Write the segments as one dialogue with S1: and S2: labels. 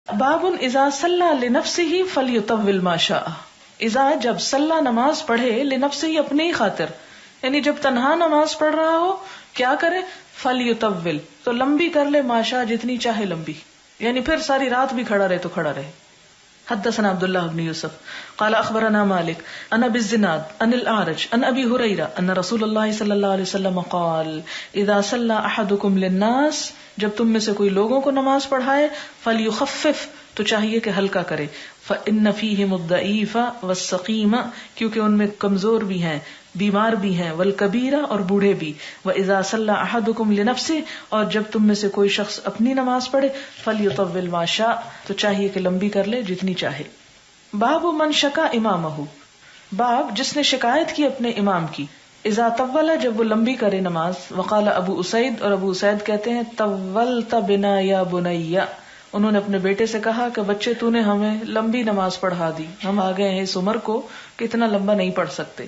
S1: باب اذا صلی لنفسہ فلیطول ما شاء. اذا جب صلی نماز پڑھے لنفسہ اپنے ہی خاطر، یعنی جب تنہا نماز پڑھ رہا ہو کیا کرے؟ فلیطول، تو لمبی کر لے، ما شاء جتنی چاہے لمبی، یعنی پھر ساری رات بھی کھڑا رہے تو کھڑا رہے. حدثنا عبداللہ بن یوسف قال اخبرنا مالک عن ابی الزناد عن الاعرج عن ابی ہریرہ ان رسول اللہ صلی اللہ علیہ وسلم قال اذا صلی احدکم للناس، جب تم میں سے کوئی لوگوں کو نماز پڑھائے، فلیخفف، تو چاہیے کہ ہلکا کرے، فإن فیہم الضعیف والسقیم، کیونکہ ان میں کمزور بھی ہیں، بیمار بھی ہیں، والکبیر، اور بوڑھے بھی. وإذا صلی احدکم لنفسہ، اور جب تم میں سے کوئی شخص اپنی نماز پڑھے، فلیطول ما شاء، تو چاہیے کہ لمبی کر لے جتنی چاہے. باب من شکا امامہ، باب جس نے شکایت کی اپنے امام کی. اذا طول، جب وہ لمبی کرے نماز. وقال ابو اسید، اور ابو اسید کہتے ہیں طولت بنا یا بنی، انہوں نے اپنے بیٹے سے کہا کہ بچے تو نے ہمیں لمبی نماز پڑھا دی، ہم آ گئے ہیں اس عمر کو کہ اتنا لمبا نہیں پڑھ سکتے.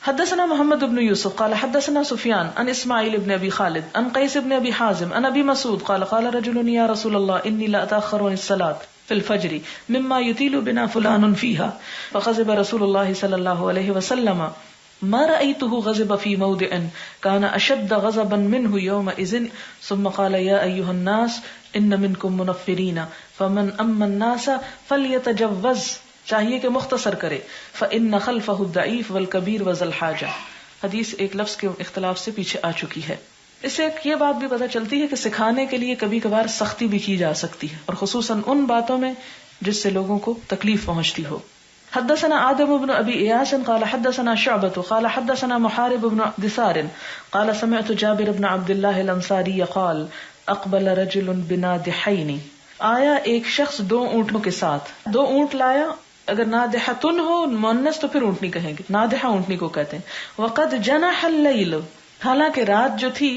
S1: حدثنا محمد بن یوسف قال حدثنا سفیان عن اسماعیل بن ابی خالد عن قیس بن ابی حازم عن ابی مسعود قال قال رجل یا رسول اللہ انی لا اتاخر عن الصلاة في الفجر مما يطيل بنا فلان فيها فغضب رسول الله صلى الله عليه وسلم ما رأيته غضب في موضع كان أشد غضبا منه يومئذ ثم قال يا أيها الناس إن منكم منفرين فمن أما الناس فليتجوز، چاہیے کہ مختصر کرے، فإن خلفه الضعيف والكبير وذا الحاجة. حدیث ایک لفظ کے اختلاف سے پیچھے آ چکی ہے. اس سے یہ بات بھی پتہ چلتی ہے کہ سکھانے کے لیے کبھی کبھار سختی بھی کی جا سکتی ہے، اور خصوصاً ان باتوں میں جس سے لوگوں کو تکلیف پہنچتی ہو. حدثنا آدم بن ابی ایاس قال حدثنا شعبة قال حدثنا محارب بن دثار قال سمعت جابر بن عبد الله الانصاری قال اقبل رجل بنادحین، آیا ایک شخص دو اونٹوں کے ساتھ، دو اونٹ لایا. اگر نادحتن ہو مؤنث تو پھر اونٹنی کہیں گے، نادحہ اونٹنی کو کہتے ہیں. وقد جنح اللیل، حالانکہ رات جو تھی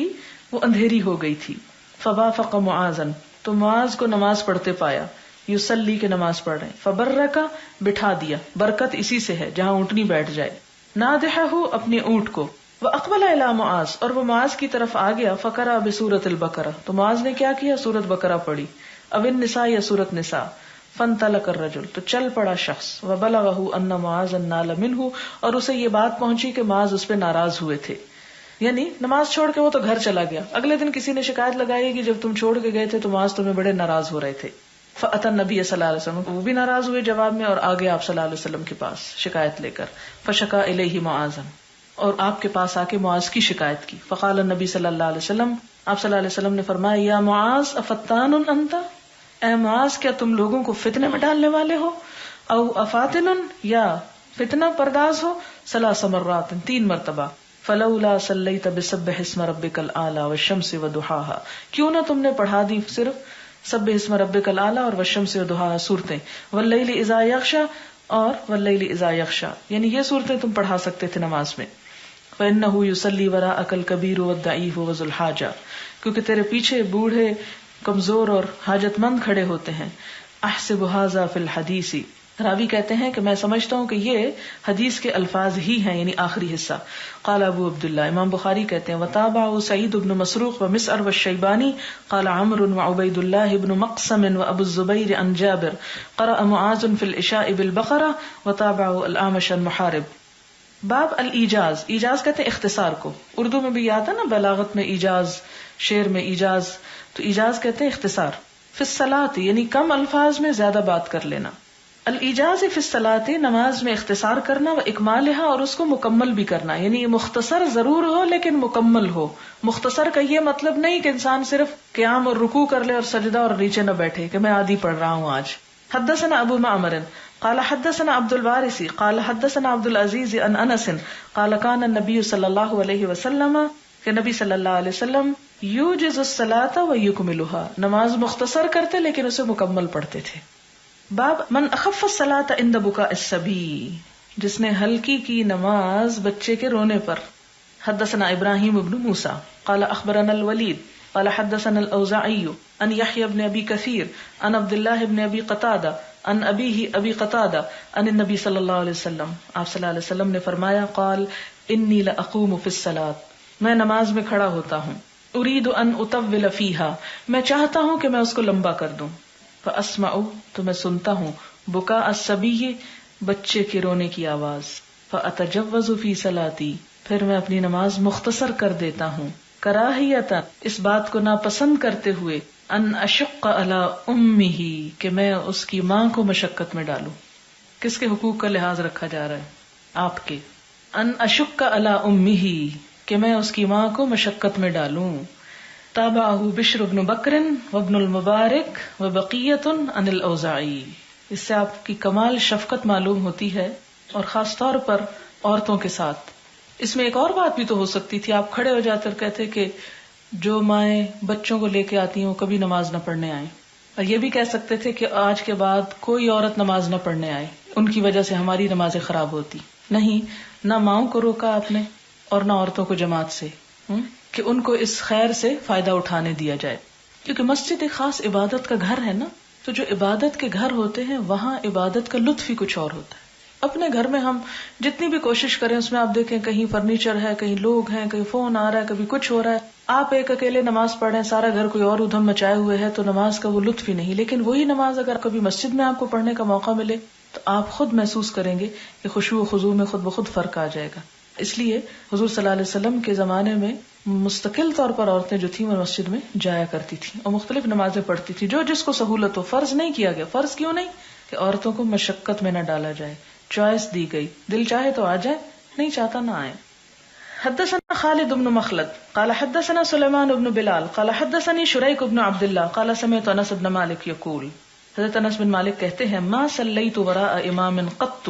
S1: وہ اندھیری ہو گئی تھی. فوافق معاذا، تو معاذ کو نماز پڑھتے پایا، یصلی کے نماز پڑھ رہے ہیں. فبرکا، بٹھا دیا، برکت اسی سے ہے جہاں اونٹنی بیٹھ جائے. نادحہ اپنے اونٹ کو. واقبل الی معاذ، اور وہ معاذ کی طرف آ گیا. فقرأ بسورۃ البقرہ، تو معاذ نے کیا کیا؟ سورۃ بقرہ پڑھی. او النساء، یا سورۃ نساء. فانطلق الرجل، تو چل پڑا شخص. وبلغه ان معاذ نال منه، اور اسے یہ بات پہنچی کہ معاذ اس پہ ناراض ہوئے تھے، یعنی نماز چھوڑ کے وہ تو گھر چلا گیا. اگلے دن کسی نے شکایت لگائی کہ جب تم چھوڑ کے گئے تھے تو معاذ تمہیں بڑے ناراض ہو رہے تھے. فأتى النبي صلی اللہ علیہ وسلم، وہ بھی ناراض ہوئے جواب میں، اور آگے آپ صلی اللہ علیہ وسلم کے پاس شکایت لے کر. فشکا الیہ معاذا، اور آپ کے پاس آ کے معاذ کی شکایت کی. فقال النبی صلی اللہ علیہ وسلم، آپ صلی اللہ علیہ وسلم نے فرمایا یا معاذ افتان انت، اے معاذ کیا تم لوگوں کو فتنے میں ڈالنے والے ہو؟ او افاتن، یا فتنہ پرداز ہو؟ 3 مرات، 3 مرتبہ. فلولا صلیت بسبح اسم ربک الاعلی والشمس وضحاها، کیوں نہ تم نے پڑھا دی صرف سبح اسم ربک الاعلی اور والشمس وضحاها صورتیں، واللیل اذا یغشی اور واللیل اذا یغشی، یعنی یہ صورتیں تم پڑھا سکتے تھے نماز میں. فإنه يصلي وراءك الكبير والضعيف وذو الحاجة، کیونکہ تیرے پیچھے بوڑھے، کمزور اور حاجت مند کھڑے ہوتے ہیں. احسب هذا في الحديث، راوی کہتے ہیں کہ میں سمجھتا ہوں کہ یہ حدیث کے الفاظ ہی ہیں، یعنی آخری حصہ. قال ابو عبداللہ، امام بخاری کہتے ہیں وتابعوا سعید بن مسروق ومسعر والشیبانی قال عمرو وعبید اللہ بن مقسم وابو الزبیر عن جابر قرأ معاذ في العشاء بالبقرہ وتابعوا الاعمش عن محارب. باب الایجاز، ایجاز کہتے ہیں اختصار کو. اردو میں بھی آتا نا، بلاغت میں ایجاز، شعر میں ایجاز، تو ایجاز کہتے ہیں اختصار. فی الصلاۃ، یعنی کم الفاظ میں زیادہ بات کر لینا. الایجاز فی الصلاۃ، نماز میں اختصار کرنا، و اکمالها، اور اس کو مکمل بھی کرنا، یعنی مختصر ضرور ہو لیکن مکمل ہو. مختصر کا یہ مطلب نہیں کہ انسان صرف قیام اور رکوع کر لے اور سجدہ اور نیچے نہ بیٹھے کہ میں آدھی پڑھ رہا ہوں آج. حدثنا ابو معمر قال حدثنا عبد الوارث قال حدثنا عبد العزيز عن انس قال كان النبي صلی اللہ علیہ وسلم، کہ نبی صلی اللہ علیہ وسلم یوجز الصلاۃ ویکملها، نماز مختصر کرتے لیکن اسے مکمل پڑھتے تھے. باب من اخف الصلاۃ عند بکاء الصبی، جس نے ہلکی کی نماز بچے کے رونے پر. حدثنا ابراہیم بن موسیٰ قال اخبرنا الولید قال حدثنا الاوزاعی عن یحیی بن ابی کثیر عن عبد اللہ بن ابی قتادہ عن ابیہ ابی قتادہ عن النبی صلی اللہ علیہ وسلم، آپ صلی اللہ علیہ وسلم نے فرمایا قال انی لاقوم فی الصلاۃ، میں نماز میں کھڑا ہوتا ہوں. ارید ان اطول فیہا، میں چاہتا ہوں کہ میں اس کو لمبا کر دوں. فاسمع تو میں سنتا ہوں، بکا الصبی بچے کے رونے کی آواز، فاتجوز فی صلاتی پھر میں اپنی نماز مختصر کر دیتا ہوں، کراہیتا اس بات کو ناپسند کرتے ہوئے، ان اشق علی امہ کہ میں اس کی ماں کو مشقت میں ڈالوں. کس کے حقوق کا لحاظ رکھا جا رہا ہے؟ آپ کے. ان اشق علی امہ کہ میں اس کی ماں کو مشقت میں ڈالوں. تابعہ بشر بن بکر وابن المبارک وبقیۃ عن الاوزاعی. اس سے آپ کی کمال شفقت معلوم ہوتی ہے، اور خاص طور پر عورتوں کے ساتھ. اس میں ایک اور بات بھی تو ہو سکتی تھی، آپ کھڑے ہو جاتے اور کہتے کہ جو مائیں بچوں کو لے کے آتی ہیں کبھی نماز نہ پڑھنے آئیں، اور یہ بھی کہہ سکتے تھے کہ آج کے بعد کوئی عورت نماز نہ پڑھنے آئے، ان کی وجہ سے ہماری نمازیں خراب ہوتی. نہیں، نہ ماؤں کو روکا آپ نے اور نہ عورتوں کو جماعت سے، کہ ان کو اس خیر سے فائدہ اٹھانے دیا جائے. کیونکہ مسجد ایک خاص عبادت کا گھر ہے نا، تو جو عبادت کے گھر ہوتے ہیں وہاں عبادت کا لطف ہی کچھ اور ہوتا ہے. اپنے گھر میں ہم جتنی بھی کوشش کریں اس میں آپ دیکھیں کہیں فرنیچر ہے، کہیں لوگ ہیں، کہیں فون آ رہا ہے، کبھی کچھ ہو رہا ہے. آپ ایک اکیلے نماز پڑھ رہے ہیں، سارا گھر کوئی اور ادھم مچائے ہوئے ہے، تو نماز کا وہ لطف ہی نہیں. لیکن وہی نماز اگر کبھی مسجد میں آپ کو پڑھنے کا موقع ملے تو آپ خود محسوس کریں گے کہ خشوع و خضوع میں خود بخود فرق آ جائے گا. اس لیے حضور صلی اللہ علیہ وسلم کے زمانے میں مستقل طور پر عورتیں جو تھیں وہ مسجد میں جایا کرتی تھیں اور مختلف نمازیں پڑھتی تھی، جو جس کو سہولت ہو. فرض نہیں کیا گیا. فرض کیوں نہیں؟ کہ عورتوں کو مشقت میں نہ ڈالا جائے. چوائس دی گئی، دل چاہے تو آ جائے، نہیں چاہتا نہ آئے. حدثنا خالد بن مخلد قال حدثنا سلیمان بن بلال قال حدثني شریک بن عبد الله قال سمعت انس بن مالک یقول. حضرت انس بن مالک کہتے ہیں ما صلیت وراء امام قط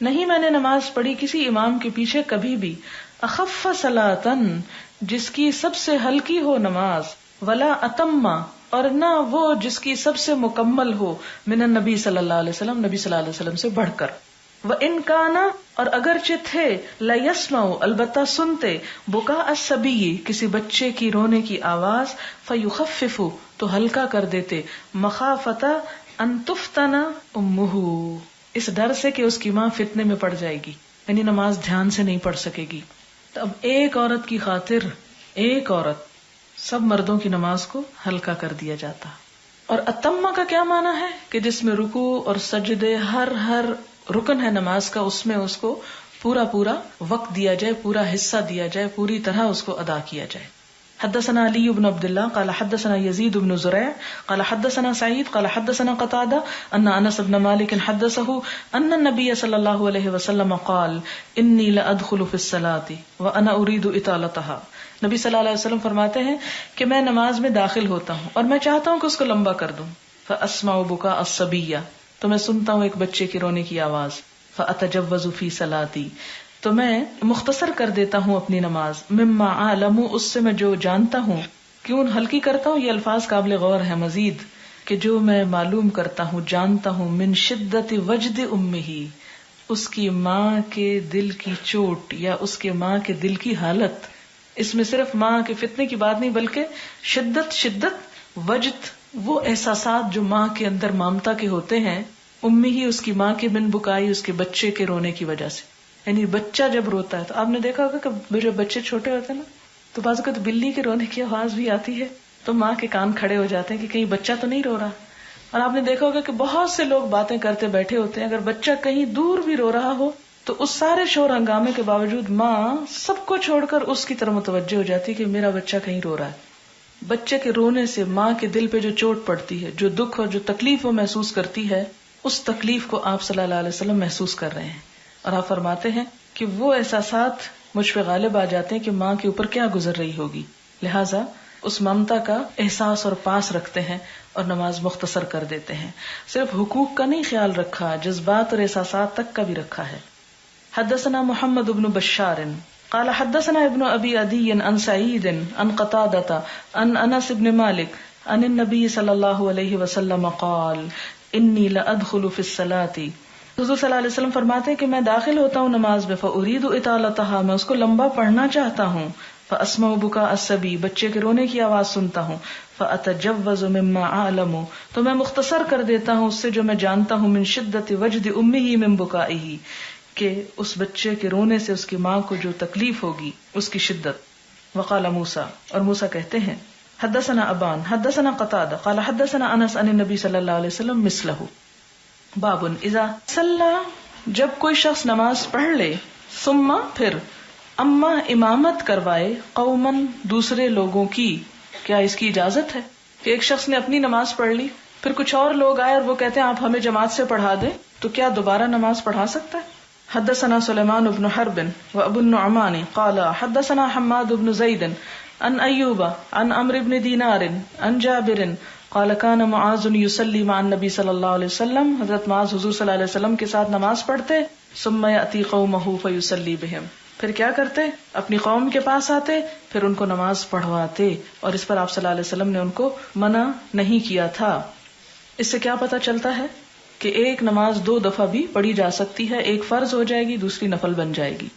S1: نہیں میں نے نماز پڑھی کسی امام کے پیچھے کبھی بھی، اخف صلاۃ جس کی سب سے ہلکی ہو نماز، ولا اتم اور نہ وہ جس کی سب سے مکمل ہو، من النبی صلی اللہ علیہ وسلم نبی صلی اللہ علیہ وسلم سے بڑھ کر. وَإِن كَانَ اور اگرچہ تھے، لَيَسْمَعُ البتہ سنتے، بُكَاءَ الصَّبِيِّ کسی بچے کی رونے کی آواز، فَيُخَفِّفُ تو ہلکا کر دیتے، مَخَافَةَ أَن تُفْتَنَ أُمُّهُ اس ڈر سے کہ اس کی ماں فتنے میں پڑ جائے گی، یعنی نماز دھیان سے نہیں پڑھ سکے گی. تو اب ایک عورت کی خاطر ایک عورت سب مردوں کی نماز کو ہلکا کر دیا جاتا. اور اتمہ کا کیا معنی ہے؟ کہ جس میں رکوع اور سجدے ہر رکن ہے نماز کا، اس میں اس کو پورا وقت دیا جائے، پورا حصہ دیا جائے، پوری طرح اس کو ادا کیا جائے. حدثنا علی بن عبد الله قال حدثنا يزيد بن زريع قال حدثنا سعيد قال حدثنا قتادة ان انس بن مالك حدثه ان النبي صلى الله عليه وسلم قال اني لادخل في الصلاة وانا اريد اطالتها. نبی صلی اللہ علیہ وسلم فرماتے ہیں کہ میں نماز میں داخل ہوتا ہوں اور میں چاہتا ہوں کہ اس کو لمبا کر دوں. فاسمع بكاء الصبي تو میں سنتا ہوں ایک بچے کی رونے کی آواز. فاتجوز في صلاتي تو میں مختصر کر دیتا ہوں اپنی نماز. مما اعلم اس سے میں جو جانتا ہوں. کیوں ہلکی کرتا ہوں؟ یہ الفاظ قابل غور ہے مزید کہ جو میں معلوم کرتا ہوں، جانتا ہوں، من شدت وجد امہ اس کی ماں کے دل کی چوٹ یا اس کے ماں کے دل کی حالت. اس میں صرف ماں کے فتنے کی بات نہیں بلکہ شدت وجد وہ احساسات جو ماں کے اندر مامتا کے ہوتے ہیں، امی ہی اس کی ماں کے من بکائی اس کے بچے کے رونے کی وجہ سے. یعنی بچہ جب روتا ہے تو آپ نے دیکھا ہوگا کہ جب بچے چھوٹے ہوتے ہیں نا تو بعض اوقات بلی کے رونے کی آواز بھی آتی ہے تو ماں کے کان کھڑے ہو جاتے ہیں کہ کہیں بچہ تو نہیں رو رہا. اور آپ نے دیکھا ہوگا کہ بہت سے لوگ باتیں کرتے بیٹھے ہوتے ہیں، اگر بچہ کہیں دور بھی رو رہا ہو تو اس سارے شور ہنگامے کے باوجود ماں سب کو چھوڑ کر اس کی طرف متوجہ ہو جاتی کہ میرا بچہ کہیں رو رہا ہے. بچے کے رونے سے ماں کے دل پہ جو چوٹ پڑتی ہے، جو دکھ اور جو تکلیف وہ محسوس کرتی ہے، اس تکلیف کو آپ صلی اللہ علیہ وسلم محسوس کر رہے ہیں. اور آپ فرماتے ہیں کہ وہ احساسات مجھ پہ غالب آ جاتے ہیں کہ ماں کے اوپر کیا گزر رہی ہوگی، لہٰذا اس ممتا کا احساس اور پاس رکھتے ہیں اور نماز مختصر کر دیتے ہیں. صرف حقوق کا نہیں خیال رکھا، جذبات اور احساسات تک کا بھی رکھا ہے. حدثنا محمد بن بشار قال حدثنا ابن ابی عدی عن سعید عن قتادة عن انس بن مالک عن النبی صلی اللہ علیہ وسلم قال انی لادخل فی الصلاة. حضور صلی اللہ علیہ وسلم فرماتے ہیں کہ میں داخل ہوتا ہوں نماز میں، فارید اطالتها میں اس کو لمبا پڑھنا چاہتا ہوں. فاسمع بکاء الصبی بچے کے رونے کی آواز سنتا ہوں. فاتجوز مما اعلم تو میں مختصر کر دیتا ہوں اس سے جو میں جانتا ہوں، من شدت وجد امہ من بکائہ کہ اس بچے کے رونے سے اس کی ماں کو جو تکلیف ہوگی اس کی شدت. وقال موسیٰ اور موسیٰ کہتے ہیں حدثنا ابان حدثنا قتادہ قال حدثنا انس عن النبی صلی اللہ علیہ وسلم مثلہ. باب اذا صلی، جب کوئی شخص نماز پڑھ لے، ثم پھر، اما امامت کروائے، قومن دوسرے لوگوں کی، کیا اس کی اجازت ہے کہ ایک شخص نے اپنی نماز پڑھ لی، پھر کچھ اور لوگ آئے اور وہ کہتے ہیں آپ ہمیں جماعت سے پڑھا دیں، تو کیا دوبارہ نماز پڑھا سکتا ہے؟ حدثنا سلیمان بن حرب و ابو النعمان قال حدثنا حماد بن زید عن ایوب عن عمرو بن دینار عن جابر قال كان معاذ يصلي مع النبي صلی اللہ علیہ وسلم، حضرت معاذ حضور صلی اللہ علیہ وسلم کے ساتھ نماز پڑھتے، ثم يأتي قومه فيصلي بهم، پھر کیا کرتے، اپنی قوم کے پاس آتے، پھر ان کو نماز پڑھواتے، اور اس پر آپ صلی اللہ علیہ وسلم نے ان کو منع نہیں کیا تھا. اس سے کیا پتہ چلتا ہے کہ ایک نماز 2 دفعہ بھی پڑھی جا سکتی ہے، ایک فرض ہو جائے گی، دوسری نفل بن جائے گی.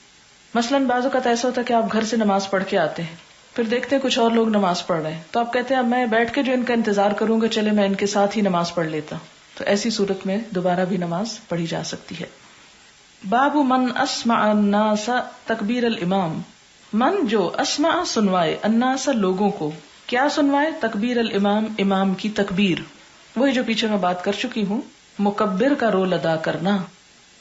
S1: مثلاً بعض اوقات ایسا ہوتا ہے کہ آپ گھر سے نماز پڑھ کے آتے ہیں، پھر دیکھتے ہیں کچھ اور لوگ نماز پڑھ رہے ہیں، تو آپ کہتے ہیں اب میں بیٹھ کے جو ان کا انتظار کروں گا، چلے میں ان کے ساتھ ہی نماز پڑھ لیتا ہوں. تو ایسی صورت میں دوبارہ بھی نماز پڑھی جا سکتی ہے. باب من اسمع الناس تکبیر الامام، من جو اسمع سنوائے، الناس لوگوں کو، کیا سنوائے؟ تکبیر الامام، امام کی تکبیر. وہی جو پیچھے میں بات کر چکی ہوں، مکبر کا رول ادا کرنا.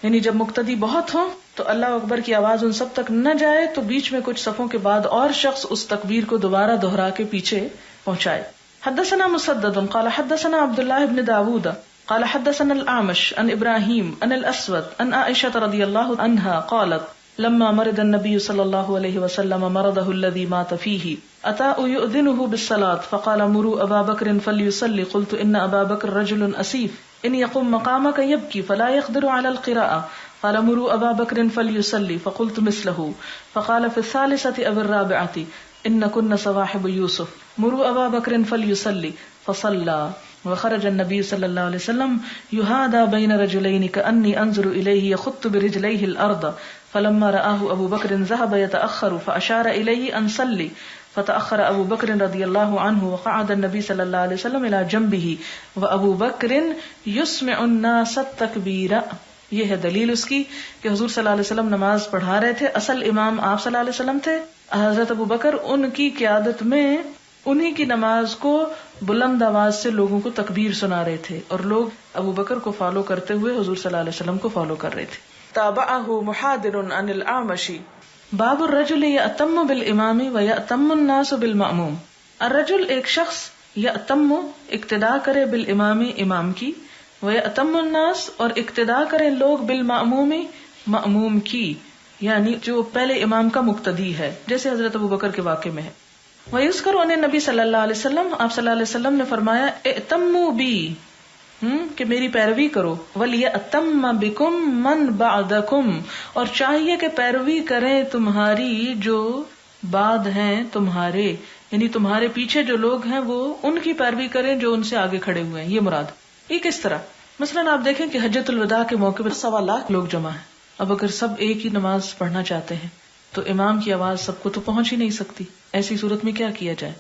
S1: یعنی جب مقتدی بہت ہوں تو اللہ اکبر کی آواز ان سب تک نہ جائے تو بیچ میں کچھ صفوں کے بعد اور شخص اس تکبیر کو دوبارہ دہرا کے پیچھے پہنچائے. حدثنا مسدد قال حدثنا عبد الله بن داود قال حدثنا الأعمش عن ابراہیم عن الاسود عن عائشة رضی اللہ عنہا قالت لما مرض النبي صلی اللہ علیہ وسلم مرضه الذي مات فيه اتى يؤذنه بالصلاة فقال مروا ابا بكر فليصلي قلت ان ابا بكر رجل اسيف ان يقوم مقامك يبكي فلا يقدر على القراءة قال مروا ابا بكر فليصلي فقلت مثله فقال في الثالثة او الرابعة ان كن صواحب يوسف مروا ابا بكر فليصلي فصلى وخرج النبي صلى الله عليه وسلم يهادى بين رجلين كأني انظر اليه يخط برجليه الارض فلما رآه ابو بكر ذهب يتأخر فاشار اليه ان صلي فتأخر ابو بکر رضی اللہ عنہ وقعد النبی صلی اللہ علیہ وسلم الى جنبه وابو بکر یسمع الناس التکبیر. یہ ہے دلیل اس کی کہ حضور صلی اللہ علیہ وسلم نماز پڑھا رہے تھے، اصل امام آپ صلی اللہ علیہ وسلم تھے، حضرت ابو بکر ان کی قیادت میں انہی کی نماز کو بلند آواز سے لوگوں کو تکبیر سنا رہے تھے، اور لوگ ابو بکر کو فالو کرتے ہوئے حضور صلی اللہ علیہ وسلم کو فالو کر رہے تھے. تابعہ محاضر عن الاعمش. باب الرجل یأتم بالامام ویأتم الناس بالمأموم. الرجل ایک شخص، یأتم اقتدا کرے، بالامام امام کی، ویأتم الناس اور اقتدا کرے لوگ، بالمأموم مأموم کی، یعنی جو پہلے امام کا مقتدی ہے، جیسے حضرت ابو بکر کے واقعے میں ہے. ویذکر عن النبی صلی اللہ علیہ وسلم، آپ صلی اللہ علیہ وسلم نے فرمایا ائتموا بی، کہ میری پیروی کرو، وَلْيَأْتَمَّ بِكُمْ مَنْ بَعْدَكُمْ اور چاہیے کہ پیروی کریں تمہاری جو بعد ہیں تمہارے، یعنی تمہارے پیچھے جو لوگ ہیں وہ ان کی پیروی کریں جو ان سے آگے کھڑے ہوئے ہیں. یہ مراد. یہ کس طرح؟ مثلاً آپ دیکھیں کہ حجۃ الوداع کے موقع پر 1.25 لاکھ لوگ جمع ہیں. اب اگر سب ایک ہی نماز پڑھنا چاہتے ہیں تو امام کی آواز سب کو تو پہنچ ہی نہیں سکتی. ایسی صورت میں کیا کیا جائے؟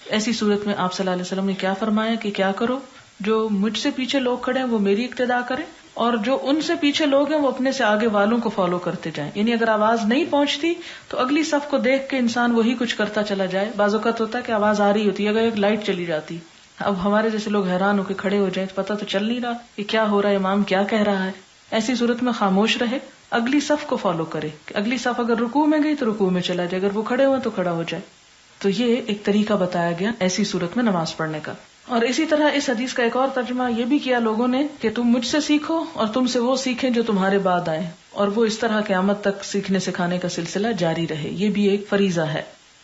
S1: ایسی صورت میں آپ صلی اللہ علیہ وسلم نے کیا فرمایا کہ کیا کرو، جو مجھ سے پیچھے لوگ کھڑے ہیں وہ میری اقتدا کریں، اور جو ان سے پیچھے لوگ ہیں وہ اپنے سے آگے والوں کو فالو کرتے جائیں. یعنی اگر آواز نہیں پہنچتی تو اگلی صف کو دیکھ کے انسان وہی کچھ کرتا چلا جائے. بعض اوقات ہوتا ہے کہ آواز آ رہی ہوتی ہے، اگر ایک لائٹ چلی جاتی، اب ہمارے جیسے لوگ حیران ہو کے کھڑے ہو جائیں، پتہ تو چل نہیں رہا کہ کیا ہو رہا ہے، امام کیا کہہ رہا ہے. ایسی صورت میں خاموش رہے، اگلی صف کو فالو کرے. اگلی صف اگر رکوع میں گئی تو رکوع میں چلا جائے، اگر وہ کھڑے ہوئے تو کھڑا ہو جائے. تو یہ ایک طریقہ بتایا گیا ایسی صورت میں نماز پڑھنے کا. اور اسی طرح اس حدیث کا ایک اور ترجمہ یہ بھی کیا لوگوں نے کہ تم مجھ سے سیکھو اور تم سے وہ سیکھیں جو تمہارے بعد آئے، اور وہ اس طرح قیامت تک سیکھنے سکھانے کا سلسلہ جاری رہے. یہ بھی ایک فریضہ ہے.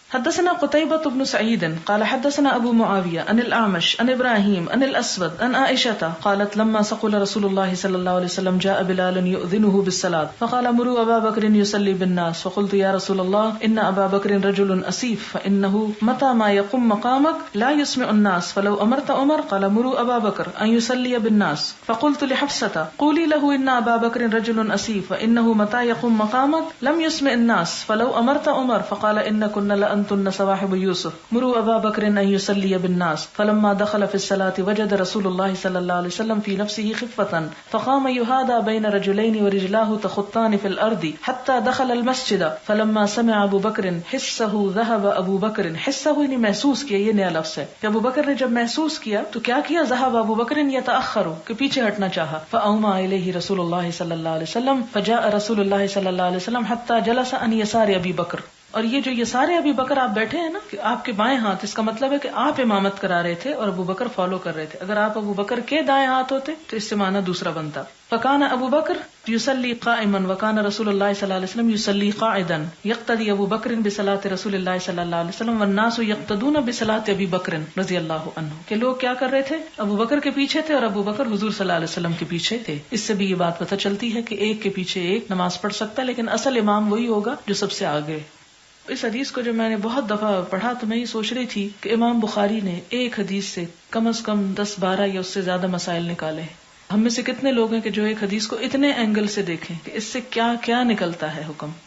S1: حدثنا قتيبة بن سعيد قال حدثنا ابو معاوية عن الأعمش عن ابراهيم عن الاسود عن عائشة قالت لما ثقل رسول الله صلى الله عليه وسلم جاء بلال يؤذنه بالصلاة فقال مروا ابا بكر يصلي بالناس فقلت يا رسول الله ان ابا بكر رجل اسيف فانه متى ما يقوم مقامك لا يسمع الناس فلو امرت عمر قال مروا ابا بكر ان يصلي بالناس فقلت لحفصة قولي له ان ابا بكر رجل اسيف فانه متى يقوم مقامك لم يسمع الناس فلو امرت عمر فقال ان كنا لأنتن صواحب يوسف مروا أبا بكر أن يصلي بالناس فلما دخل في الصلاة وجد رسول الله صلى الله عليه وسلم في نفسه خفة فقام يهادى بين رجلين ورجلاه تخطان في الأرض حتى دخل المسجد فلما سمع أبو بكر حسه ذهب أبو بكر حسه یعنی محسوس کیا، یہ نیا لفظ ہے کہ ابو بکر نے جب محسوس کیا تو کیا کیا، ذهب ابو بکر يتأخر کہ پیچھے ہٹنا چاہا، فأومى إليه رسول الله صلی اللہ علیہ وسلم فجاء رسول اللہ صلی اللہ علیہ وسلم حتى جلس عن يسار ابی بکر. اور یہ جو یسار ابی بکر آپ بیٹھے ہیں نا کہ آپ کے بائیں ہاتھ، اس کا مطلب ہے کہ آپ امامت کرا رہے تھے اور ابو بکر فالو کر رہے تھے. اگر آپ ابو بکر کے دائیں ہاتھ ہوتے تو اس سے معنی دوسرا بنتا. فکان ابو بکر یصلی قائما وکان رسول اللہ صلی اللہ علیہ وسلم یصلی قاعدا یقتدی ابو بکر بصلاۃ رسول اللہ صلی اللہ علیہ وسلم والناس یقتدون بصلاۃ ابی بکر رضی اللہ عنہ. کہ لوگ کیا کر رہے تھے، ابو بکر کے پیچھے تھے اور ابو بکر حضور صلی اللہ علیہ وسلم کے پیچھے تھے. اس سے بھی یہ بات پتہ چلتی ہے کہ ایک کے پیچھے ایک نماز پڑھ سکتا ہے، لیکن اصل امام وہی ہوگا جو سب سے آگے. اس حدیث کو جب میں نے بہت دفعہ پڑھا تو میں یہ سوچ رہی تھی کہ امام بخاری نے ایک حدیث سے کم از کم 10-12 یا اس سے زیادہ مسائل نکالے. ہم میں سے کتنے لوگ ہیں کہ جو ایک حدیث کو اتنے اینگل سے دیکھیں کہ اس سے کیا کیا نکلتا ہے حکم.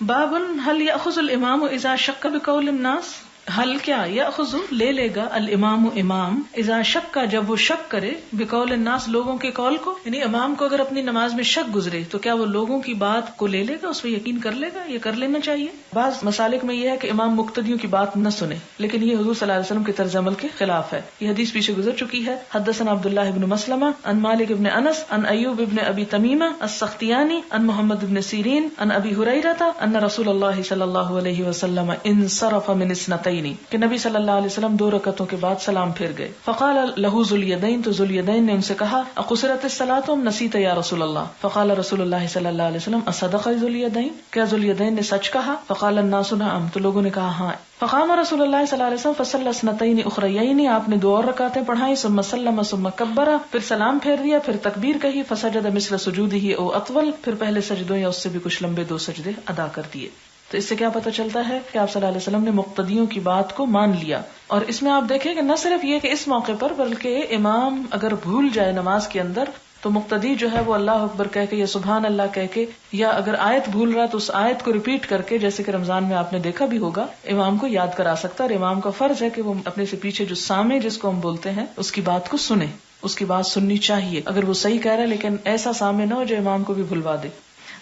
S1: باب هل يأخذ الامام اذا شک بقول الناس. حل کیا، یاخذ لے لے گا، الامام امام، اذا شک جب وہ شک کرے، بقول الناس لوگوں کے قول کو. یعنی امام کو اگر اپنی نماز میں شک گزرے تو کیا وہ لوگوں کی بات کو لے لے گا، اس پہ یقین کر لے گا، یہ کر لینا چاہیے. بعض مسالک میں یہ ہے کہ امام مقتدیوں کی بات نہ سنے، لیکن یہ حضور صلی اللہ علیہ وسلم کے طرز عمل کے خلاف ہے. یہ حدیث پیچھے گزر چکی ہے. حدثنا عبداللہ بن مسلمہ عن مالک بن انس عن ایوب بن ابی تمیمہ السختیانی عن محمد بن سیرین عن ابی ہریرہ ان رسول اللہ صلی اللہ علیہ وسلم انصرف من اثنتین، کہ نبی صلی اللہ علیہ وسلم 2 رکعتوں کے بعد سلام پھیر گئے. فقال له ذو الیدین، تو ذو الیدین نے ان سے کہا اقصرت الصلاۃ ام نسیت یا رسول اللہ. فقال رسول اللہ صلی اللہ علیہ وسلم اصدق ذو الیدین، کیا ذو الیدین نے سچ کہا؟ فقال الناس نعم، تو لوگوں نے کہا ہاں. فقام رسول اللہ صلی اللہ علیہ وسلم فصلی اثنتین اخریین، آپ نے 2 اور رکعتیں پڑھائیں. ثم سلم ثم کبر، پھر سلام پھیر دیا، پھر تکبیر کہی. فسجد مثل سجودہ او اطول، پھر پہلے سجدوں یا اس سے بھی کچھ لمبے 2 سجدے ادا کر دیے. تو اس سے کیا پتہ چلتا ہے کہ آپ صلی اللہ علیہ وسلم نے مقتدیوں کی بات کو مان لیا. اور اس میں آپ دیکھیں کہ نہ صرف یہ کہ اس موقع پر، بلکہ امام اگر بھول جائے نماز کے اندر تو مقتدی جو ہے وہ اللہ اکبر کہہ کے یا سبحان اللہ کہہ کے، یا اگر آیت بھول رہا تو اس آیت کو ریپیٹ کر کے، جیسے کہ رمضان میں آپ نے دیکھا بھی ہوگا، امام کو یاد کرا سکتا ہے. اور امام کا فرض ہے کہ وہ اپنے سے پیچھے جو سامع جس کو ہم بولتے ہیں اس کی بات کو سنیں، اس کی بات سننی چاہیے اگر وہ صحیح کہہ رہا ہے، لیکن ایسا سامع نہ ہو جو امام کو بھی بھلوا دے.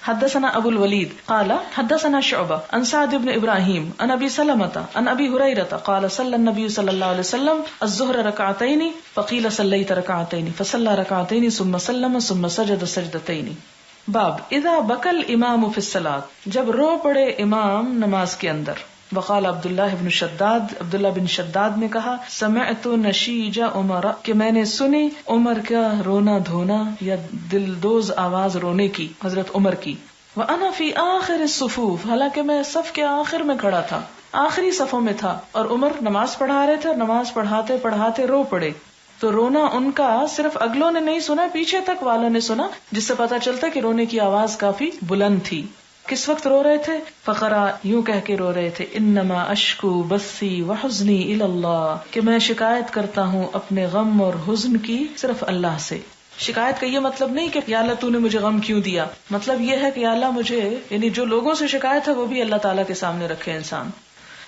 S1: حدثنا ابو الولید قال حدثنا شعبہ عن سعد بن ابراہیم عن ابی سلمۃ عن ابی ہریرہ قال صلی النبی صلی اللہ علیہ وسلم الظہر رکعتین فقیل صلیت رکعتین فصلی رکعتین ثم سلم ثم سجد سجدتین. باب اذا بکى الامام فی الصلاۃ، جب رو پڑے امام نماز کے اندر. وقال عبداللہ بن شداد نے کہا سمعت نشیج عمر، کہ میں نے سنی عمر کا رونا دھونا یا دلدوز آواز رونے کی، حضرت عمر کی. وانا فی آخر الصفوف، حالانکہ میں صف کے آخر میں کھڑا تھا، آخری صفوں میں تھا، اور عمر نماز پڑھا رہے تھے اور نماز پڑھاتے پڑھاتے رو پڑے. تو رونا ان کا صرف اگلوں نے نہیں سنا، پیچھے تک والوں نے سنا، جس سے پتا چلتا کہ رونے کی آواز کافی بلند تھی. کس وقت رو رہے تھے؟ فقرا، یوں کہہ کے رو رہے تھے انما اشکو بثی وحزنی الی اللہ، کہ میں شکایت کرتا ہوں اپنے غم اور حزن کی صرف اللہ سے. شکایت کا یہ مطلب نہیں کہ یا اللہ تو نے مجھے غم کیوں دیا، مطلب یہ ہے کہ یا اللہ مجھے، یعنی جو لوگوں سے شکایت ہے وہ بھی اللہ تعالیٰ کے سامنے رکھے انسان.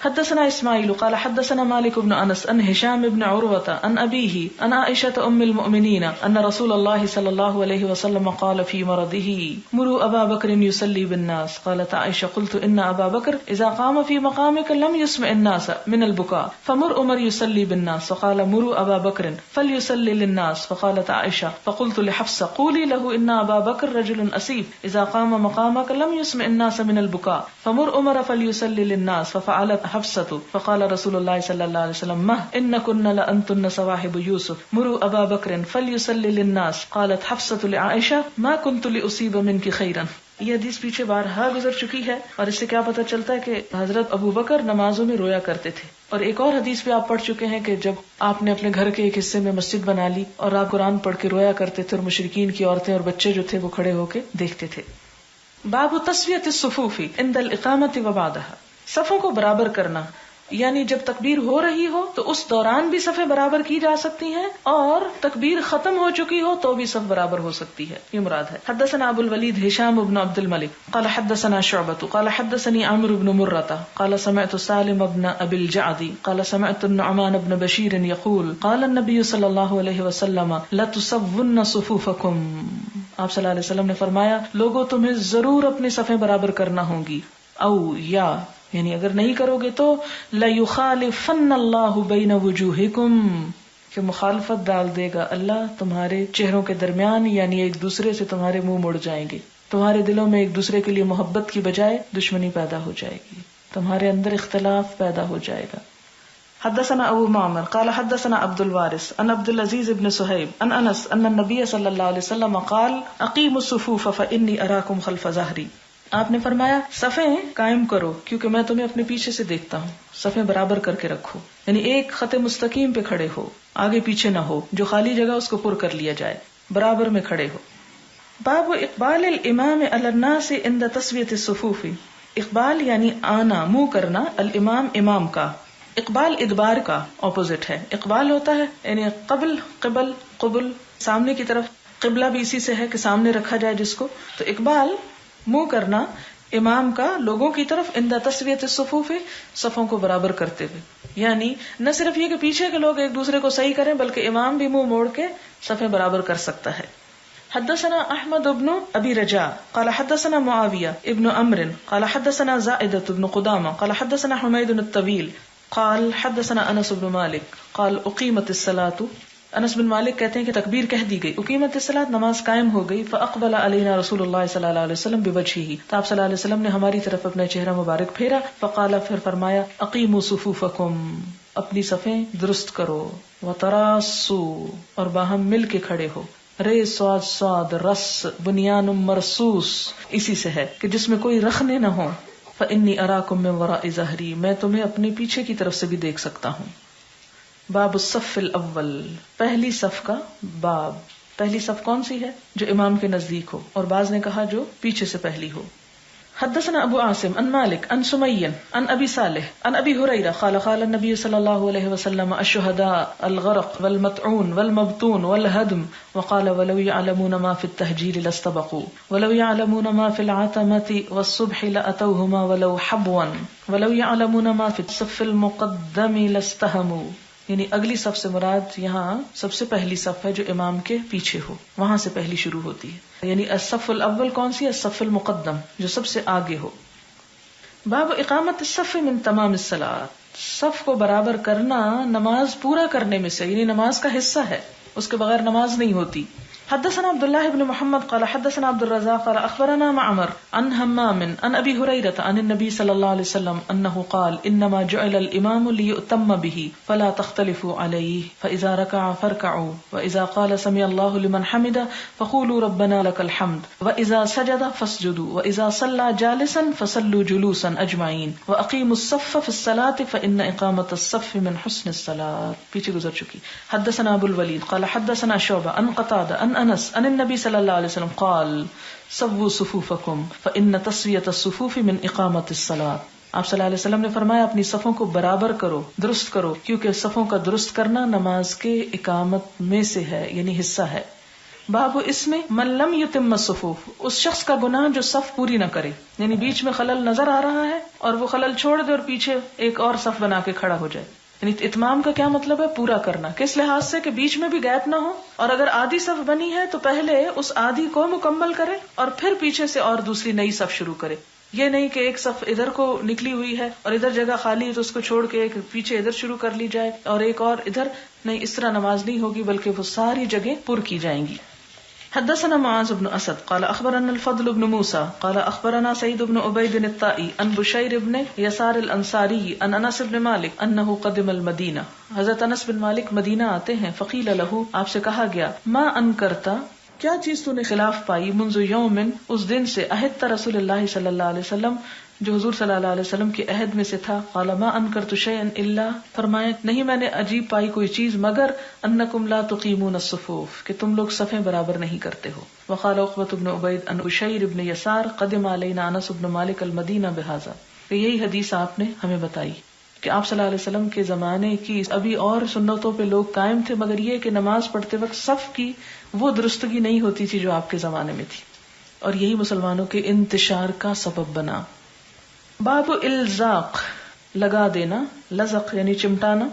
S1: حدثنا اسماعیل قال حدثنا مالک بن انس ان هشام بن عروة عن ابیہ ان عائشة ام المؤمنین ان رسول اللہ صلی اللہ علیہ وسلم قال في مرضه مروا ابا بکر يصلي بالناس. قالت عائشة قلت ان ابا بکر اذا قام في مقامك لم يسمع الناس من البكاء فمر عمر يصلي بالناس. فقال مروا ابا بکر فليصلي للناس. فقالت عائشة فقلت لحفصة قولي له ان ابا بکر رجل اسيف اذا قام مقامك لم يسمع الناس من البكاء فمر عمر فليصلي للناس. ففعلت حفصة. فقال رسول اللہ صلی اللہ علیہ وسلم مہ انکن لانتن صواحب یوسف مروا ابا بکر فلیصلی للناس. قالت حفصة لعائشہ ما كنت لاصیب منک خیرا. یہ حدیث پیچھے بارہا گزر چکی ہے، اور اس سے کیا پتہ چلتا ہے کہ حضرت ابو بکر نمازوں میں رویا کرتے تھے. اور ایک اور حدیث بھی آپ پڑھ چکے ہیں کہ جب آپ نے اپنے گھر کے ایک حصے میں مسجد بنا لی اور آپ قرآن پڑھ کے رویا کرتے تھے، اور مشرکین کی عورتیں اور بچے جو تھے وہ کھڑے ہو کے دیکھتے تھے. باب تسویۃ الصفوف عند الاقامۃ وبعدها، صفوں کو برابر کرنا یعنی جب تکبیر ہو رہی ہو تو اس دوران بھی صفیں برابر کی جا سکتی ہیں، اور تکبیر ختم ہو چکی ہو تو بھی صف برابر ہو سکتی ہے، یہ مراد ہے۔ حدثنا ابو الولید ہشام بن عبد الملک قال حدثنا شعبة قال حدثني عمرو بن مرة قال سمعت سالم بن ابي الجعد قال سمعت النعمان بن بشير يقول قال النبي صلى الله عليه وسلم لتصون صفوفكم، آپ صلی اللہ علیہ وسلم نے فرمایا لوگوں تمہیں ضرور اپنی صفیں برابر کرنا ہوں گی، او یا یعنی اگر نہیں کرو گے تو لَيُخَالِفَنَّ اللَّهُ بَيْنَ وُجُوهِكُمْ، کہ مخالفت ڈال دے گا اللہ تمہارے چہروں کے درمیان، یعنی ایک دوسرے سے تمہارے منہ مڑ جائیں گے، تمہارے دلوں میں ایک دوسرے کے لیے محبت کی بجائے دشمنی پیدا ہو جائے گی، تمہارے اندر اختلاف پیدا ہو جائے گا۔ حدثنا ابو معمر قال حدثنا عبد الوارث عن عبد العزيز بن صہیب عن انس ان النبي صلی اللہ علیہ وسلم قال اقیموا الصفوف فانی اراکم خلف ظہری، آپ نے فرمایا صفیں قائم کرو کیونکہ میں تمہیں اپنے پیچھے سے دیکھتا ہوں، صفیں برابر کر کے رکھو، یعنی ایک خط مستقیم پہ کھڑے ہو، آگے پیچھے نہ ہو، جو خالی جگہ اس کو پر کر لیا جائے، برابر میں کھڑے ہو۔ باب اقبال الامام علی الناس عند تسویۃ الصفوف، اقبال یعنی آنا، منہ کرنا، الامام امام کا، اقبال ادبار کا اپوزٹ ہے، اقبال ہوتا ہے یعنی قبل، قبل، قبل، سامنے کی طرف، قبلہ بھی اسی سے ہے کہ سامنے رکھا جائے جس کو، تو اقبال منہ کرنا امام کا لوگوں کی طرف، عند تسویۃ الصفوف، صفوں کو برابر کرتے ہوئے، یعنی نہ صرف یہ کہ پیچھے کے لوگ ایک دوسرے کو صحیح کریں بلکہ امام بھی منہ موڑ کے صفیں برابر کر سکتا ہے۔ حدثنا احمد بن ابی رجاء قال حدثنا معاویہ ابن عمرو قال حدثنا زائدة بن قدامہ قال حدثنا حمید الطویل قال حدثنا انس بن مالک قال اقیمت الصلاۃ، انس بن مالک کہتے ہیں کہ تکبیر کہہ دی گئی، اقیمت الصلاۃ، نماز قائم ہو گئی، فاقبل علینا رسول اللہ صلی اللہ علیہ وسلم بوجہہ، تو آپ صلی اللہ علیہ وسلم نے ہماری طرف اپنا چہرہ مبارک پھیرا، فقال، پھر فرمایا اقیموا صفوفکم، اپنی صفیں درست کرو، وتراصوا، اور باہم مل کے کھڑے ہو، رے صاد صاد رس بنیان مرصوص، اسی سے ہے کہ جس میں کوئی رخنے نہ ہو، فانی اراکم من وراء ظہری، میں تمہیں اپنے پیچھے کی طرف سے بھی دیکھ سکتا ہوں۔ باب الصف الاول، پہلی صف کا باب، پہلی صف کون سی ہے؟ جو امام کے نزدیک ہو، اور بعض نے کہا جو پیچھے سے پہلی ہو۔ حدثنا ابو عاصم عن مالک عن سمی عن ابی صالح عن ابی ہریرہ قال قال النبی صلی اللہ علیہ وسلم الشہداء الغرق والمطعون والمبتون والہدم، وقال ولو يعلمون ما في التہجیر لاستبقوا ولو يعلمون ما في العتمة والصبح لأتوهما ولو حبوا ولو يعلمون ما في الصف المقدم لاستهموا، یعنی اگلی صف سے مراد یہاں سب سے پہلی صف ہے جو امام کے پیچھے ہو، وہاں سے پہلی شروع ہوتی ہے، یعنی الصف الاول کون سی ہے؟ الصف المقدم، جو سب سے آگے ہو۔ باب اقامت الصف من تمام الصلاۃ، صف کو برابر کرنا نماز پورا کرنے میں سے، یعنی نماز کا حصہ ہے، اس کے بغیر نماز نہیں ہوتی۔ حدثنا عبد الله بن محمد قال حدثنا عبد الرزاق قال اخبرنا معمر عن همام عن ابي هريره عن النبي صلى الله عليه وسلم انه قال انما جعل الامام ليؤتم به فلا تختلفوا عليه فاذا ركع فاركعوا واذا قال سمع الله لمن حمده فقولوا ربنا لك الحمد واذا سجد فاسجدوا واذا صلى جالسا فصلوا جلوسا اجمعين واقيموا الصف في الصلاه فان اقامه الصف من حسن الصلاه، پیچھے گزر چکی۔ حدثنا ابو الولید قال حدثنا شعبہ عن قتادہ عن انس عن النبی صلی اللہ علیہ وسلم قال سووا صفوفکم فان تسویۃ الصفوف من اقامت الصلاۃ، آپ صلی اللہ علیہ وسلم نے فرمایا اپنی صفوں کو برابر کرو، درست کرو، کیونکہ صفوں کا درست کرنا نماز کے اقامت میں سے ہے، یعنی حصہ ہے۔ باب اس میں من لم یتم الصفوف، اس شخص کا گناہ جو صف پوری نہ کرے، یعنی بیچ میں خلل نظر آ رہا ہے اور وہ خلل چھوڑ دے اور پیچھے ایک اور صف بنا کے کھڑا ہو جائے، یعنی اتمام کا کیا مطلب ہے؟ پورا کرنا، کس لحاظ سے کہ بیچ میں بھی گیپ نہ ہو، اور اگر آدھی صف بنی ہے تو پہلے اس آدھی کو مکمل کرے اور پھر پیچھے سے اور دوسری نئی صف شروع کرے، یہ نہیں کہ ایک صف ادھر کو نکلی ہوئی ہے اور ادھر جگہ خالی ہے تو اس کو چھوڑ کے ایک پیچھے ادھر شروع کر لی جائے اور ایک اور ادھر، نہیں، اس طرح نماز نہیں ہوگی بلکہ وہ ساری جگہیں پر کی جائیں گی۔ حدثنا معاذ بن اسد قال اخبرنا الفضل بن موسى قال اخبرنا سعيد بن عبيد الطائي عن بشير بن يسار الانصاري عن انس بن مالك انه قدم المدینہ، حضرت انس بن مالک مدینہ آتے ہیں، فقیل له، آپ سے کہا گیا، ما انکرتا، کیا چیز تو نے خلاف پائی، منذ یوم، اس دن سے، عہدت رسول اللہ صلی اللہ علیہ وسلم، جو حضور صلی اللہ علیہ وسلم کے عہد میں سے تھا، قال ما انکرت شیئا الا، فرمایا نہیں میں نے عجیب پائی کوئی چیز مگر انکم لا تقیمون الصفوف، کہ تم لوگ صفیں برابر نہیں کرتے ہو۔ وقال عقبۃ بن عبید ان بشیر بن یسار قدم علینا انس بن مالک المدینہ بہذا، کہ یہی حدیث آپ نے ہمیں بتائی، کہ آپ صلی اللہ علیہ وسلم کے زمانے کی ابھی اور سنتوں پہ لوگ قائم تھے، مگر یہ کہ نماز پڑھتے وقت صف کی وہ درستگی نہیں ہوتی تھی جو آپ کے زمانے میں تھی، اور یہی مسلمانوں کے انتشار کا سبب بنا۔ باب الزاق، لگا دینا، لزق یعنی چمٹانا،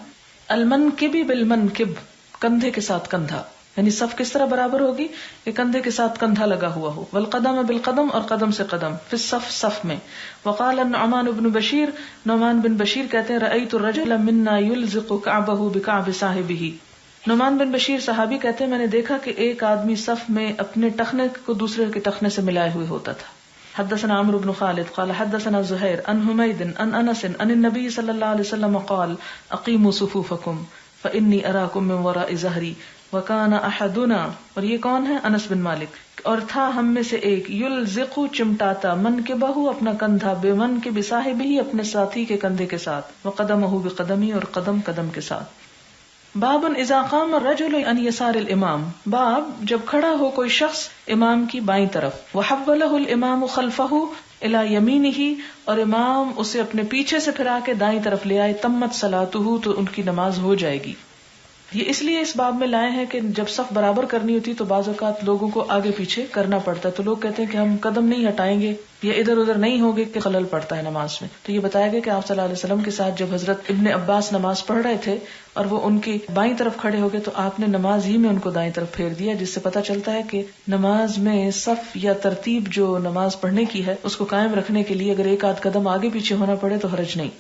S1: المنکب بالمنکب، کندھے کے ساتھ کندھا، یعنی صف کس طرح برابر ہوگی کہ کندھے کے ساتھ کندھا لگا ہوا ہو، والقدم بالقدم، اور قدم سے قدم، فی الصف، صف میں۔ وقال النعمان بن بشیر، نعمان بن بشیر کہتے ہیں رأیت الرجل منا یلزق کعبہ بکعب صاحبہ، نعمان بن بشیر صحابی کہتے ہیں میں نے دیکھا کہ ایک آدمی صف میں اپنے ٹخنے کو دوسرے کے ٹخنے سے ملائے ہوئے ہوتا تھا۔ حدثنا عمرو بن خالد قال حدثنا زہیر عن حمید عن انس عن النبی صلی اللہ علیہ وسلم قال اقیموا صفوفکم فانی اراکم من وراء ظہری وکان احدنا، اور یہ کون ہے؟ انس بن مالک، اور تھا ہم میں سے ایک، یلزق چمٹاتا، منکبہ اپنا کندھا، بمنکب صاحبہ اپنے ساتھی کے کندھے کے ساتھ، وقدمہ بقدمی، اور قدم قدم کے ساتھ۔ باب اذا قام الرجل عن يسار الامام، باب جب کھڑا ہو کوئی شخص امام کی بائیں طرف، وحولہ الامام خلفہ الى یمینہ، اور امام اسے اپنے پیچھے سے پھرا کے دائیں طرف لے آئے، تمت صلاتہ، تو ان کی نماز ہو جائے گی۔ یہ اس لیے اس باب میں لائے ہیں کہ جب صف برابر کرنی ہوتی تو بعض اوقات لوگوں کو آگے پیچھے کرنا پڑتا ہے، تو لوگ کہتے ہیں کہ ہم قدم نہیں ہٹائیں گے یا ادھر ادھر نہیں ہوگے کہ خلل پڑتا ہے نماز میں۔ تو یہ بتایا گیا کہ آپ صلی اللہ علیہ وسلم کے ساتھ جب حضرت ابن عباس نماز پڑھ رہے تھے اور وہ ان کی بائیں طرف کھڑے ہو گئے تو آپ نے نماز ہی میں ان کو دائیں طرف پھیر دیا، جس سے پتہ چلتا ہے کہ نماز میں صف یا ترتیب جو نماز پڑھنے کی ہے اس کو قائم رکھنے کے لیے اگر ایک آدھ قدم آگے پیچھے ہونا پڑے تو حرج نہیں۔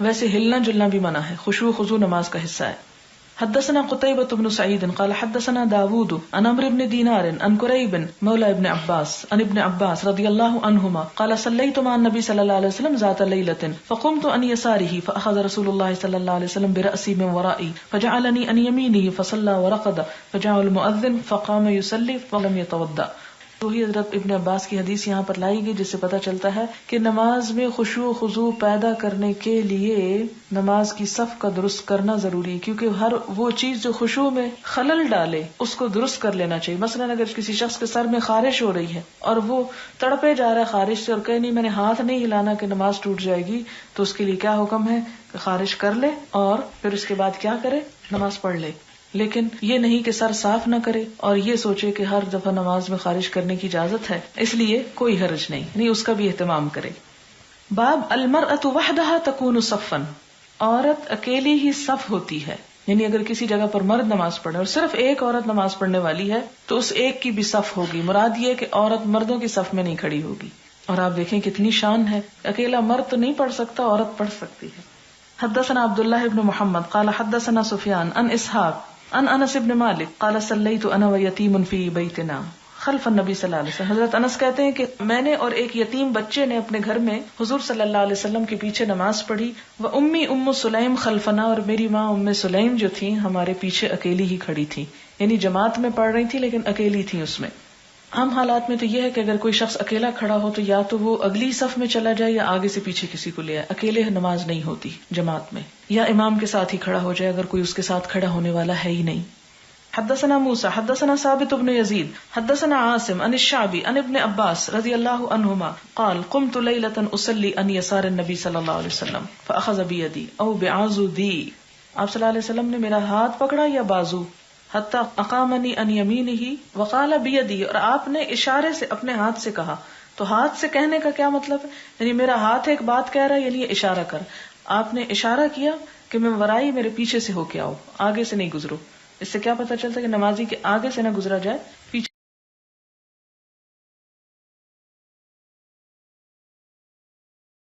S1: ویسے ہلنا جلنا بھی منع ہے، خشوع خضوع نماز کا حصہ ہے۔ حدثنا قتيبة بن سعيد قال حدثنا داود عن عمرو بن دينار عن كريب مولى ابن عباس عن ابن عباس رضي الله عنهما قال صليت مع النبي صلى الله عليه وسلم ذات ليلة فقمت عن يساره فأخذ رسول الله صلى الله عليه وسلم برأسي من ورائي فجعلني عن يمينه فصلى ورقد فجاء المؤذن فقام يصلي فلم يتوضأ۔ وہی حضرت ابن عباس کی حدیث یہاں پر لائی گئی جس سے پتہ چلتا ہے کہ نماز میں خشوع و خضوع پیدا کرنے کے لیے نماز کی صف کا درست کرنا ضروری ہے، کیونکہ ہر وہ چیز جو خشوع میں خلل ڈالے اس کو درست کر لینا چاہیے۔ مثلا اگر کسی شخص کے سر میں خارش ہو رہی ہے اور وہ تڑپے جا رہا ہے خارش سے اور کہے نہیں میں نے ہاتھ نہیں ہلانا کہ نماز ٹوٹ جائے گی، تو اس کے لیے کیا حکم ہے کہ خارش کر لے اور پھر اس کے بعد کیا کرے؟ نماز پڑھ لے۔ لیکن یہ نہیں کہ سر صاف نہ کرے اور یہ سوچے کہ ہر دفعہ نماز میں خارج کرنے کی اجازت ہے، اس لیے کوئی حرج نہیں، نہیں اس کا بھی اہتمام کرے۔ باب المرأة وحدها تكون صفا، عورت اکیلی ہی صف ہوتی ہے، یعنی اگر کسی جگہ پر مرد نماز پڑھے اور صرف ایک عورت نماز پڑھنے والی ہے تو اس ایک کی بھی صف ہوگی۔ مراد یہ کہ عورت مردوں کی صف میں نہیں کھڑی ہوگی، اور آپ دیکھیں کتنی شان ہے، اکیلا مرد تو نہیں پڑھ سکتا، عورت پڑھ سکتی ہے۔ حدثنا عبداللہ ابن محمد قال حدثنا سفیان عن اسحاق ان انس ابن مالک قال صلیت انا ویتیم فی بیتنا خلف النبی صلی اللہ علیہ وسلم۔ حضرت انس کہتے ہیں کہ میں نے اور ایک یتیم بچے نے اپنے گھر میں حضور صلی اللہ علیہ وسلم کے پیچھے نماز پڑھی، وہ امی ام سلیم خلفنا، اور میری ماں ام سلیم جو تھیں ہمارے پیچھے اکیلی ہی کھڑی تھی، یعنی جماعت میں پڑھ رہی تھی لیکن اکیلی تھی اس میں۔ عام حالات میں تو یہ ہے کہ اگر کوئی شخص اکیلا کھڑا ہو تو یا تو وہ اگلی صف میں چلا جائے یا آگے سے پیچھے کسی کو لے آئے، اکیلے نماز نہیں ہوتی جماعت میں، یا امام کے ساتھ ہی کھڑا ہو جائے اگر کوئی اس کے ساتھ کھڑا ہونے والا ہے ہی نہیں۔ حدثنا موسى حدثنا ثابت بن يزيد حدثنا عاصم عن الشعبي عن ابن عباس رضي الله عنهما قال قمت ليلة اصلي عن يسار النبي صلى الله عليه وسلم فاخذ بيدي او بعضدي، آپ صلی اللہ علیہ وسلم نے میرا ہاتھ پکڑا یا بازو، حتی اقامنی عن یمینہ وقال بیدی، اور آپ نے اشارے سے اپنے ہاتھ سے کہا۔ تو ہاتھ سے کہنے کا کیا مطلب ہے؟ یعنی میرا ہاتھ ایک بات کہہ رہا ہے، یعنی اشارہ کر، آپ نے اشارہ کیا کہ میں ورائی میرے پیچھے سے ہو کے آؤ، آگے سے نہیں گزرو۔ اس سے کیا پتہ چلتا ہے کہ نمازی کے آگے سے نہ گزرا جائے، پیچھے